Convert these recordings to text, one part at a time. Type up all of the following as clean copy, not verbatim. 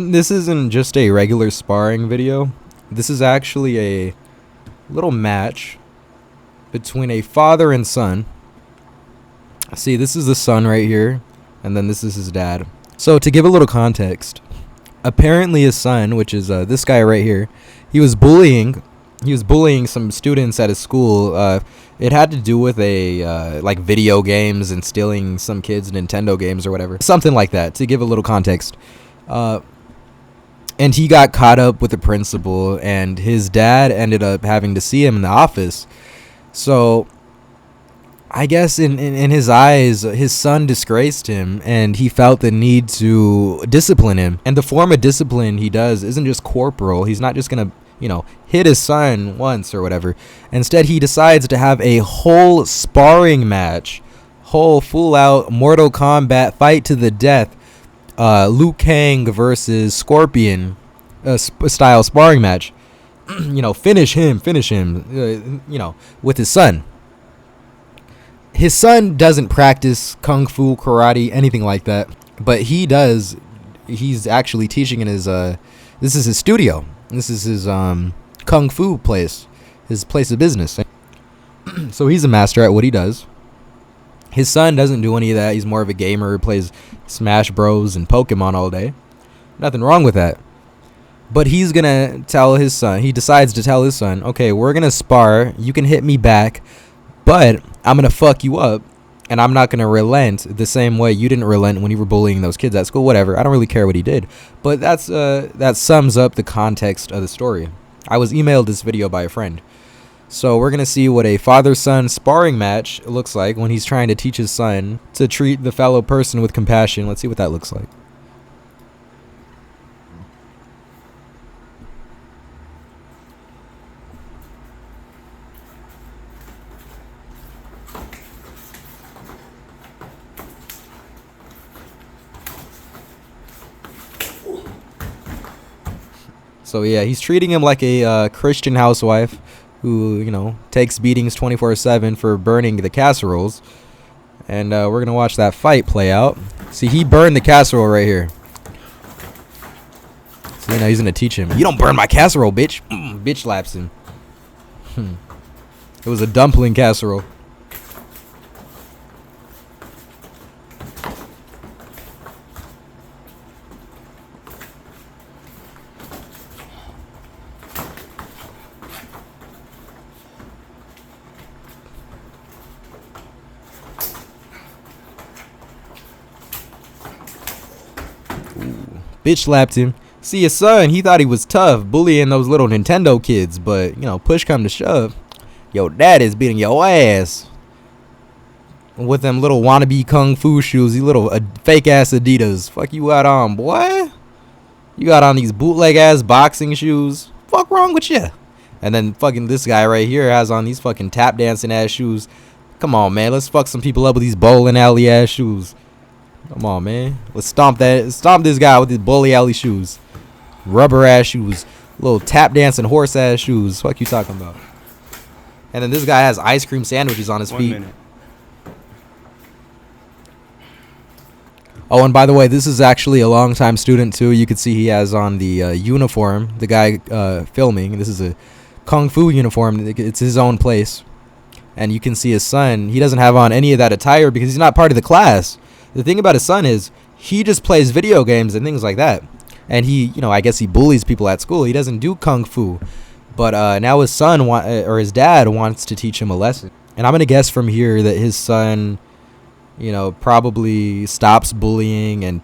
This isn't just a regular sparring video. This is actually a little match between a father and son. See, this is the son right here, and then this is his dad. So to give a little context, apparently his son, which is this guy right here, he was bullying some students at his school. It had to do with a like video games and stealing some kids' Nintendo games or whatever, something like that. To give a little context, and he got caught up with the principal, and his dad ended up having to see him in the office. So I guess in his eyes, his son disgraced him, and he felt the need to discipline him. And the form of discipline he does isn't just corporal. He's not just gonna, hit his son once or whatever. Instead, he decides to have a whole sparring match, whole full-out Mortal Kombat fight to the death, Liu Kang versus Scorpion style sparring match. Finish him, with his son. His son doesn't practice kung fu, karate, anything like that, but he does. He's actually teaching in his this is his studio. This is his kung fu place, his place of business. So he's a master at what he does. His son doesn't do any of that. He's more of a gamer, plays Smash Bros and Pokemon all day. Nothing wrong with that. But he's gonna tell his son, he decides to tell his son, okay, we're gonna spar, you can hit me back, but I'm going to fuck you up, and I'm not going to relent the same way you didn't relent when you were bullying those kids at school. Whatever. I don't really care what he did. But that sums up the context of the story. I was emailed this video by a friend. So we're going to see what a father-son sparring match looks like when he's trying to teach his son to treat the fellow person with compassion. Let's see what that looks like. So yeah, he's treating him like a Christian housewife who, takes beatings 24/7 for burning the casseroles. And we're going to watch that fight play out. See, he burned the casserole right here. So now he's going to teach him. You don't burn my casserole, bitch. Bitch slaps him. It was a dumpling casserole. Bitch slapped him. See, his son, he thought he was tough, bullying those little Nintendo kids, but, push come to shove, your dad is beating your ass with them little wannabe kung fu shoes, these little fake ass Adidas. Fuck you out on, boy. You got on these bootleg ass boxing shoes. Fuck wrong with you? And then fucking this guy right here has on these fucking tap dancing ass shoes. Come on, man. Let's fuck some people up with these bowling alley ass shoes. Come on, man. Let's stomp this guy with his bowling alley shoes. Rubber ass shoes. Little tap dancing horse ass shoes. Fuck you talking about? And then this guy has ice cream sandwiches on his feet. 1 minute. Oh, and by the way, this is actually a longtime student too. You could see he has on the uniform. The guy filming. This is a kung fu uniform. It's his own place. And you can see his son. He doesn't have on any of that attire because he's not part of the class. The thing about his son is he just plays video games and things like that. And he, I guess he bullies people at school. He doesn't do kung fu. But now his son or his dad wants to teach him a lesson. And I'm going to guess from here that his son, probably stops bullying and,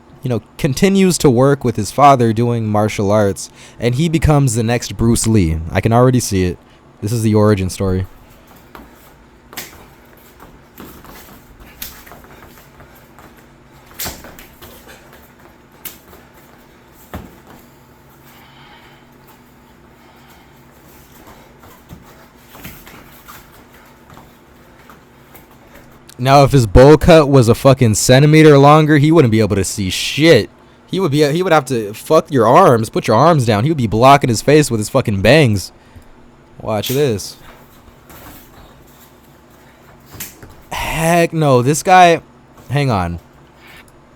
continues to work with his father doing martial arts. And he becomes the next Bruce Lee. I can already see it. This is the origin story. Now, if his bowl cut was a fucking centimeter longer, he wouldn't be able to see shit. He would have to fuck your arms, put your arms down. He would be blocking his face with his fucking bangs. Watch this. Heck no, this guy, hang on.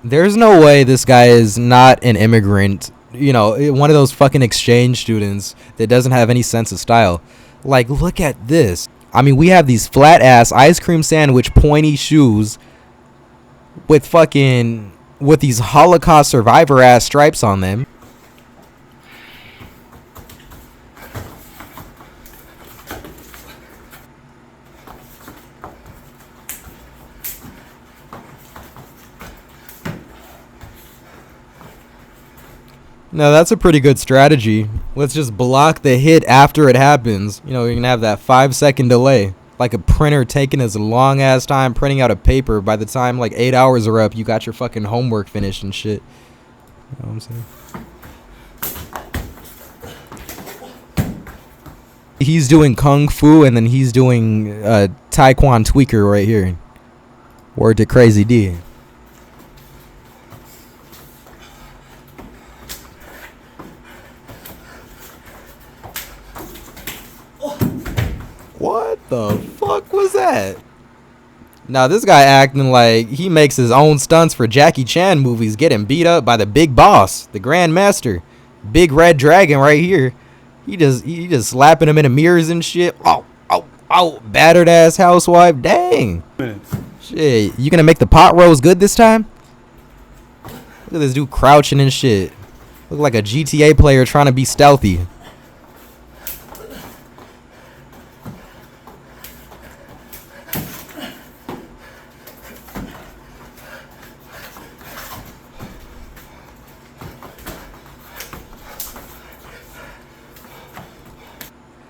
There's no way this guy is not an immigrant one of those fucking exchange students that doesn't have any sense of style. Like, look at this. I mean, we have these flat ass ice cream sandwich pointy shoes with these Holocaust survivor ass stripes on them. No, that's a pretty good strategy. Let's just block the hit after it happens. You're going to have that 5-second delay. Like a printer taking its long ass time printing out a paper. By the time like 8 hours are up, you got your fucking homework finished and shit. You know what I'm saying? He's doing Kung Fu and then he's doing Taekwondo tweaker right here. Word to Crazy D. What the fuck was that? Now this guy acting like he makes his own stunts for Jackie Chan movies, getting beat up by the big boss, the Grand Master, Big Red Dragon right here. He just slapping him in the mirrors and shit. Oh, battered ass housewife. Dang. Shit, you gonna make the pot roast good this time? Look at this dude crouching and shit. Look like a GTA player trying to be stealthy.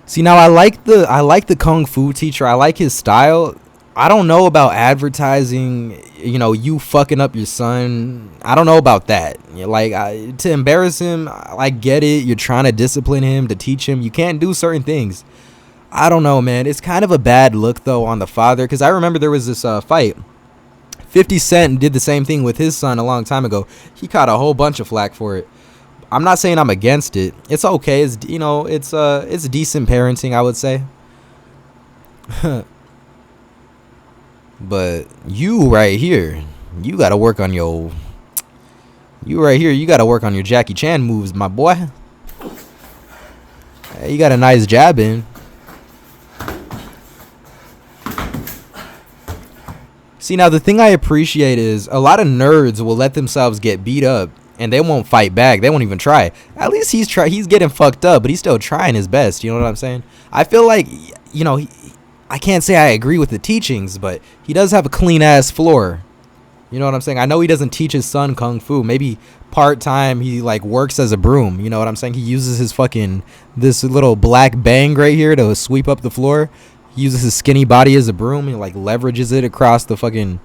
See, now I like the Kung Fu teacher. I like his style. I don't know about advertising, you fucking up your son. I don't know about that. Like, to embarrass him, I get it. You're trying to discipline him, to teach him. You can't do certain things. I don't know, man. It's kind of a bad look, though, on the father. Because I remember there was this fight. 50 Cent did the same thing with his son a long time ago. He caught a whole bunch of flack for it. I'm not saying I'm against it. It's okay. It's decent parenting, I would say. But you right here, you gotta work on your Jackie Chan moves, my boy. Hey, you got a nice jab in. See, now the thing I appreciate is a lot of nerds will let themselves get beat up and they won't fight back. They won't even try. At least he's getting fucked up, but he's still trying his best. You know what I'm saying? I feel like, I can't say I agree with the teachings, but he does have a clean ass floor. You know what I'm saying? I know he doesn't teach his son Kung Fu. Maybe part-time he like works as a broom. You know what I'm saying? He uses his this little black bang right here to sweep up the floor. He uses his skinny body as a broom. He like leverages it across the floor.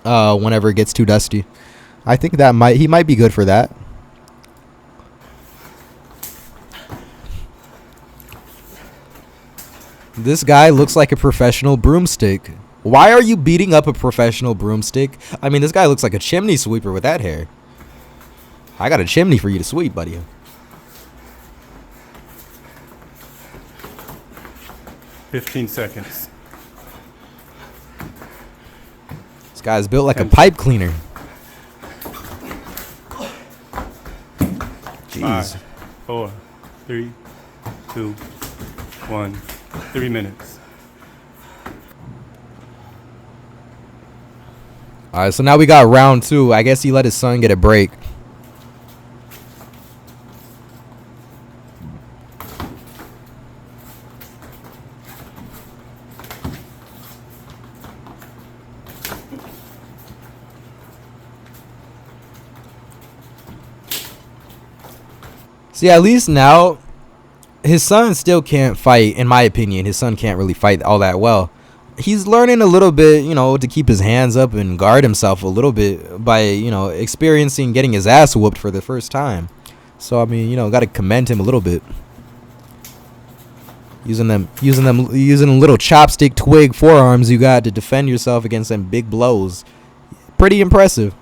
Whenever it gets too dusty. I think he might be good for that. This guy looks like a professional broomstick. Why are you beating up a professional broomstick? I mean, this guy looks like a chimney sweeper with that hair. I got a chimney for you to sweep, buddy. $15 seconds. This guy's built like a pipe cleaner. Jeez. 5, 4, 3, 2, 1. 3 minutes. Alright, so now we got round 2. I guess he let his son get a break. See, at least now his son still can't fight. In my opinion, his son can't really fight all that well. He's learning a little bit, to keep his hands up and guard himself a little bit by, experiencing getting his ass whooped for the first time. So, I mean, got to commend him a little bit. Using little chopstick twig forearms you got to defend yourself against them big blows. Pretty impressive.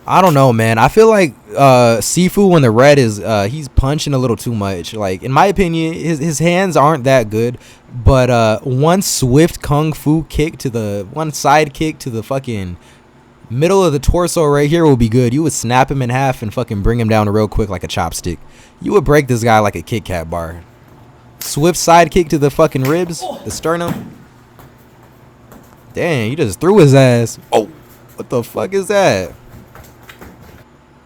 I don't know, man. I feel like Sifu when the red is he's punching a little too much. Like, in my opinion, his hands aren't that good, but one swift kung fu kick to the one side kick to the fucking middle of the torso right here will be good. You would snap him in half and fucking bring him down real quick like a chopstick. You would break this guy like a Kit Kat bar. Swift side kick to the fucking ribs, the sternum. Damn, you just threw his ass. Oh, what the fuck is that?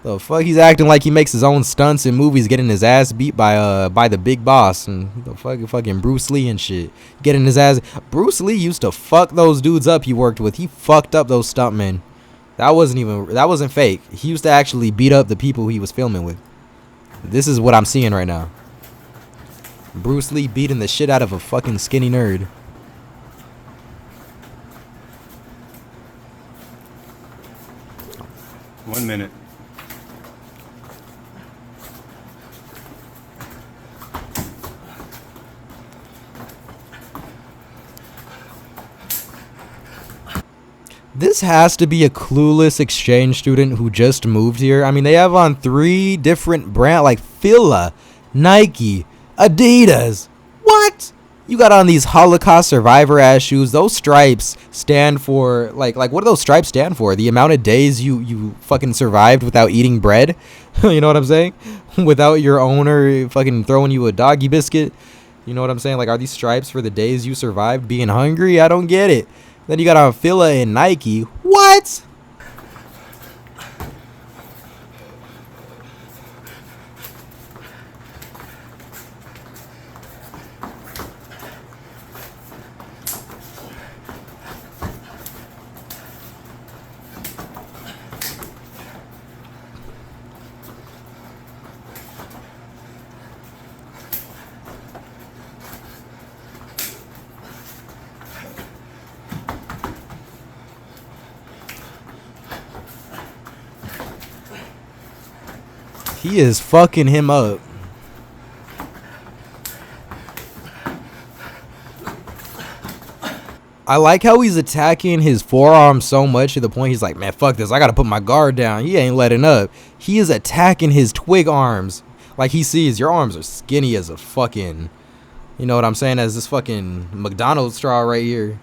The fuck, he's acting like he makes his own stunts in movies, getting his ass beat by the big boss and the fucking Bruce Lee and shit. Getting his ass. Bruce Lee used to fuck those dudes up he worked with. He fucked up those stuntmen. That wasn't fake. He used to actually beat up the people he was filming with. This is what I'm seeing right now. Bruce Lee beating the shit out of a fucking skinny nerd. One minute. This has to be a clueless exchange student who just moved here. I mean, they have on 3 different brands, like Fila, Nike, Adidas. What? You got on these Holocaust survivor ass shoes. Those stripes stand for like what do those stripes stand for? The amount of days you fucking survived without eating bread. You know what I'm saying? Without your owner fucking throwing you a doggy biscuit. You know what I'm saying? Like, are these stripes for the days you survived being hungry? I don't get it. Then you got on Fila and Nike. What? He is fucking him up. I like how he's attacking his forearm so much to the point he's like, man, fuck this. I gotta put my guard down. He ain't letting up. He is attacking his twig arms. Like, he sees your arms are skinny as a fucking, you know what I'm saying, as this fucking McDonald's straw right here.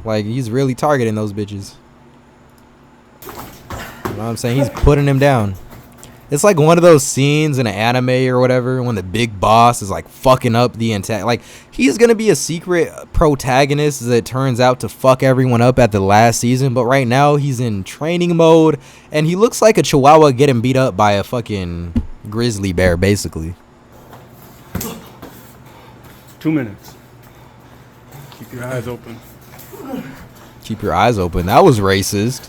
Like, he's really targeting those bitches. You know what I'm saying? He's putting him down. It's like one of those scenes in an anime or whatever when the big boss is like fucking up the entire, like, he's gonna be a secret protagonist that turns out to fuck everyone up at the last season, but right now he's in training mode and he looks like a chihuahua getting beat up by a fucking grizzly bear, basically. 2 minutes. Keep your eyes open. Keep your eyes open. That was racist.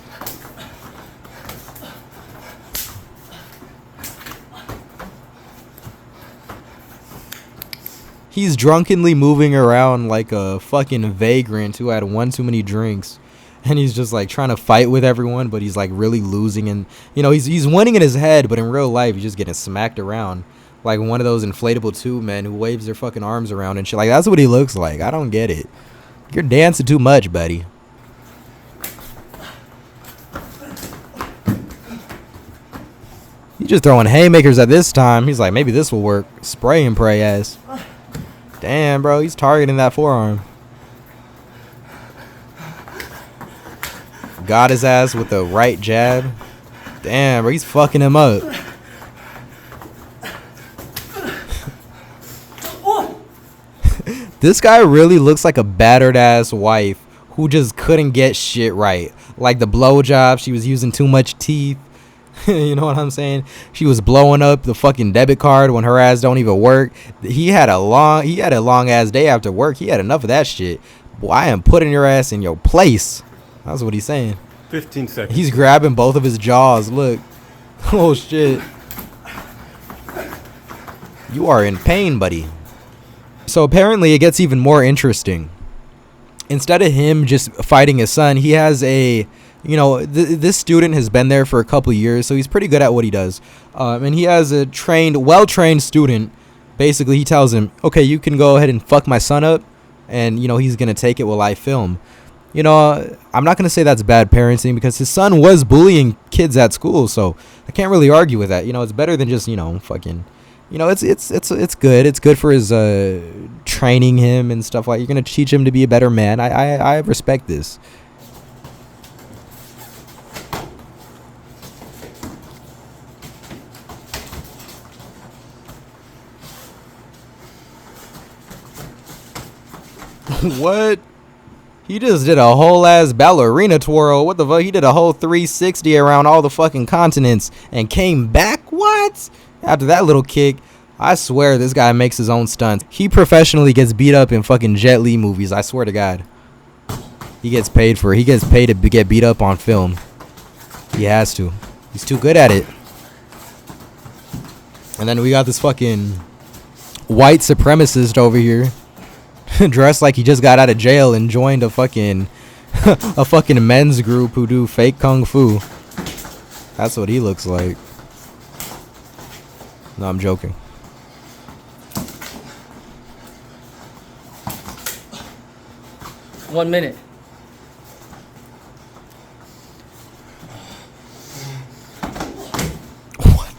He's drunkenly moving around like a fucking vagrant who had one too many drinks. And he's just like trying to fight with everyone, but he's like really losing. And, you know, he's winning in his head, but in real life, he's just getting smacked around. Like one of those inflatable tube men who waves their fucking arms around and shit. Like, that's what he looks like. I don't get it. You're dancing too much, buddy. He's just throwing haymakers at this time. He's like, maybe this will work. Spray and pray ass. Damn, bro, he's targeting that forearm. Got his ass with the right jab. Damn, bro, he's fucking him up. This guy really looks like a battered ass wife who just couldn't get shit right. Like the blowjob, she was using too much teeth. You know what I'm saying? She was blowing up the fucking debit card when her ass don't even work. He had a long ass day after work. He had enough of that shit. Boy, I am putting your ass in your place. That's what he's saying. 15 seconds. He's grabbing both of his jaws. Look. Oh shit. You are in pain, buddy. So apparently it gets even more interesting. Instead of him just fighting his son, he has a, you know, this student has been there for a couple of years, so he's pretty good at what he does. And he has a well-trained student. Basically, he tells him, okay, you can go ahead and fuck my son up, and, you know, he's going to take it while I film. You know, I'm not going to say that's bad parenting because his son was bullying kids at school, so I can't really argue with that. You know, it's better than just, fucking, it's good. It's good for his training him and stuff like. You're going to teach him to be a better man. I respect this. What? He just did a whole ass ballerina twirl. What the fuck? He did a whole 360 around all the fucking continents and came back. What? After that little kick, I swear this guy makes his own stunts. He professionally gets beat up in fucking Jet Li movies. I swear to God. He gets paid for it. He gets paid to get beat up on film. He has to. He's too good at it. And then we got this fucking white supremacist over here. Dressed like he just got out of jail and joined a fucking men's group who do fake kung fu. That's what he looks like. No, I'm joking. One minute. What?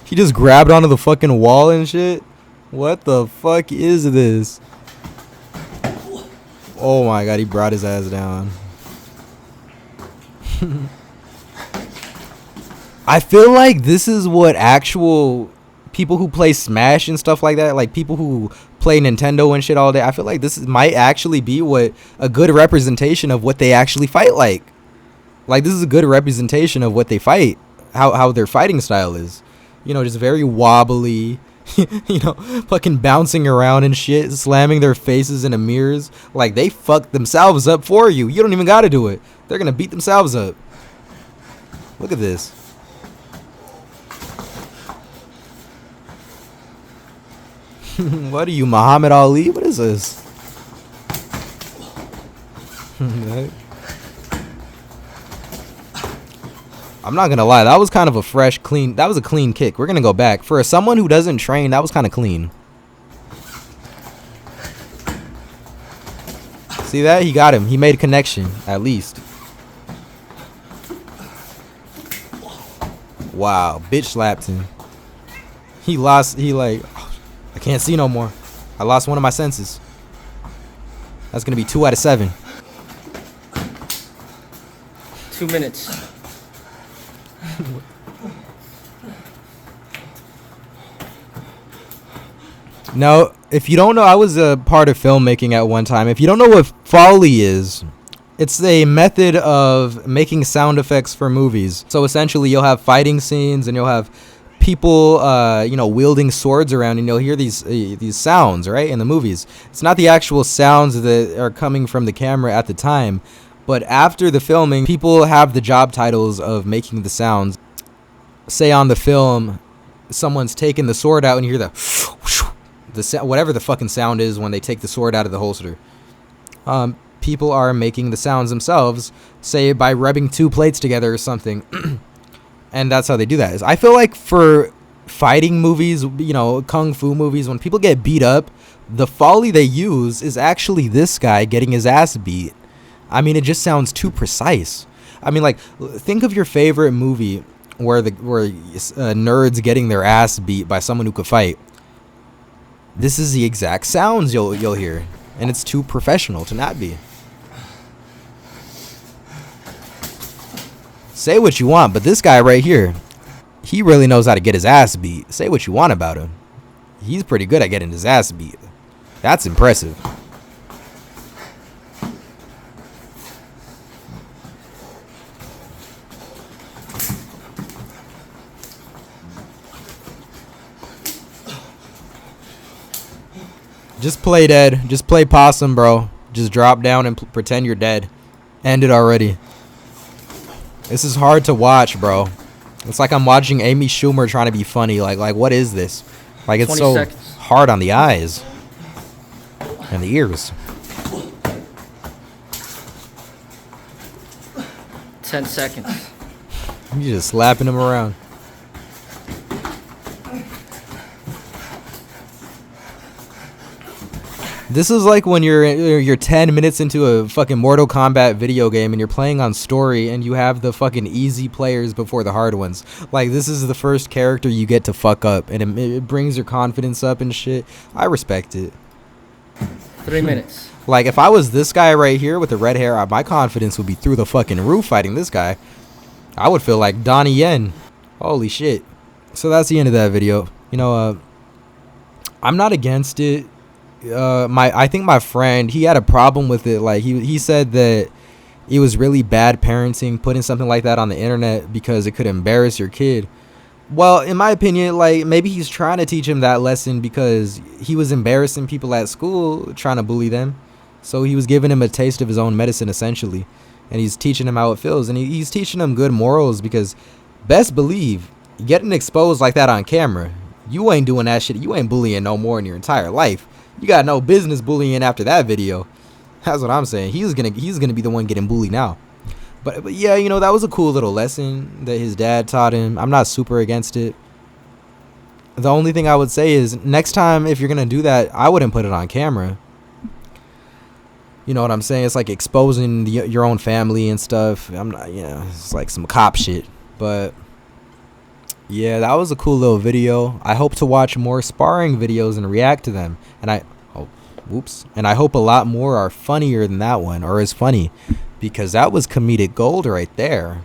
He just grabbed onto the fucking wall and shit? What the fuck is this? Oh my god, he brought his ass down. I feel like this is what actual people who play Smash and stuff like that, like people who play Nintendo and shit all day, I feel like might actually be what a good representation of what they actually fight like. Like, this is a good representation of what they fight, how their fighting style is. You know, just very wobbly. Fucking bouncing around and shit, slamming their faces into mirrors. Like, they fucked themselves up for you. You don't even gotta do it. They're gonna beat themselves up. Look at this. What are you, Muhammad Ali? What is this? I'm not gonna lie, that was kind of a that was a clean kick. We're gonna go back. For someone who doesn't train, that was kind of clean. See that? He got him. He made a connection, at least. Wow, bitch slapped him. I can't see no more. I lost one of my senses. That's gonna be 2 out of 7. 2 minutes. Now, if you don't know, I was a part of filmmaking at one time. If you don't know what Foley is, it's a method of making sound effects for movies. So essentially, you'll have fighting scenes and you'll have people, wielding swords around, and you'll hear these sounds, right, in the movies. It's not the actual sounds that are coming from the camera at the time, but after the filming, people have the job titles of making the sounds. Say on the film, someone's taking the sword out and you hear whatever the fucking sound is when they take the sword out of the holster. People are making the sounds themselves, say by rubbing 2 plates together or something. And that's how they do that. I feel like for fighting movies, kung fu movies, when people get beat up, the Foley they use is actually this guy getting his ass beat. I mean, it just sounds too precise. I mean, like, think of your favorite movie where nerds getting their ass beat by someone who could fight. This is the exact sounds you'll hear, and it's too professional to not be. Say what you want, but this guy right here, he really knows how to get his ass beat. Say what you want about him. He's pretty good at getting his ass beat. That's impressive. Just play dead. Just play possum, bro. Just drop down and pretend you're dead. End it already. This is hard to watch, bro. It's like I'm watching Amy Schumer trying to be funny. Like what is this? Like, it's so seconds. hard on the eyes and the ears. 10 seconds. You just slapping him around. This is like when you're 10 minutes into a fucking Mortal Kombat video game and you're playing on story and you have the fucking easy players before the hard ones. Like, this is the first character you get to fuck up, and it brings your confidence up and shit. I respect it. 3 minutes. Like, if I was this guy right here with the red hair, my confidence would be through the fucking roof fighting this guy. I would feel like Donnie Yen. Holy shit. So that's the end of that video. You know, I'm not against it. I think my friend, he had a problem with it. Like, he said that it was really bad parenting putting something like that on the internet because it could embarrass your kid. Well, in my opinion, like, maybe he's trying to teach him that lesson because he was embarrassing people at school, trying to bully them. So he was giving him a taste of his own medicine, essentially. And he's teaching him how it feels. And he's teaching him good morals because, best believe, getting exposed like that on camera, you ain't doing that shit. You ain't bullying no more in your entire life. You got no business bullying after that video. That's what I'm saying. He's gonna be the one getting bullied now. But yeah, you know, that was a cool little lesson that his dad taught him. I'm not super against it. The only thing I would say is, next time if you're gonna do that, I wouldn't put it on camera. You know what I'm saying? It's like exposing your own family and stuff. I'm not, you know, it's like some cop shit. But yeah, that was a cool little video. I hope to watch more sparring videos and react to them. And I hope a lot more are funnier than that one, or as funny, because that was comedic gold right there.